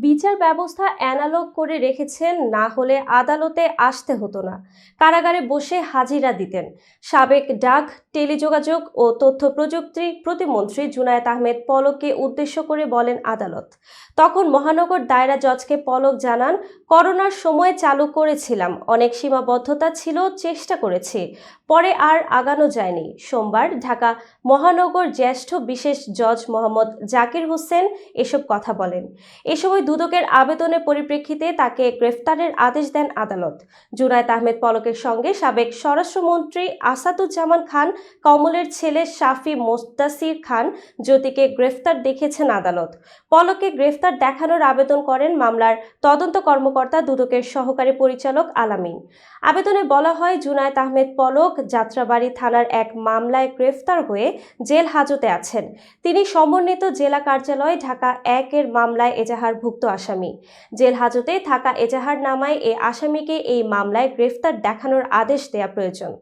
বিচার ব্যবস্থা অ্যানালগ করে রেখেছেন, না হলে আদালতে আসতে হতো না, কারাগারে বসে হাজিরা দিতেন। সাবেক ডাক, টেলিযোগাযোগ ও তথ্য প্রযুক্তি প্রতিমন্ত্রী জুনায়েদ আহমেদ পলককে উদ্দেশ্য করে বলেন আদালত। তখন মহানগর দায়রা জজকে পলক জানান, করোনার সময় চালু করেছিলাম, অনেক সীমাবদ্ধতা ছিল, চেষ্টা করেছি, পরে আর আগানো যায়নি। সোমবার ঢাকা মহানগর জ্যেষ্ঠ বিশেষ জজ মোহাম্মদ জাকির হোসেন এসব কথা বলেন। এ সময় দুদকের আবেদনের পরিপ্রেক্ষিতে তাকে গ্রেফতারের আদেশ দেন আদালত। জুনায়েদ আহমেদ পলকের সঙ্গে সাবেক স্বরাষ্ট্রমন্ত্রী আসাদুজ্জামান খান, কমলের ছেলে শাফি মোস্তাসির খান জ্যোতিকে গ্রেফতার দেখেছেন আদালত। পলককে গ্রেফতার দেখানোর আবেদন করেন মামলার তদন্ত কর্মকর্তা দুদকের সহকারী পরিচালক আলামিন। আবেদনে বলা হয়, জুনায়েদ আহমেদ পলক যাত্রাবাড়ী থানার এক মামলায় গ্রেফতার হয়ে জেল হাজতে আছেন। তিনি সমন্বিত জেলা কার্যালয় ঢাকা ১-এর মামলায় এজাহারভুক্ত আসামি। জেল হাজতে থাকা এজাহারনামায় এ আসামিকে এই মামলায় গ্রেফতার দেখানোর আদেশ দেয়া প্রয়োজন।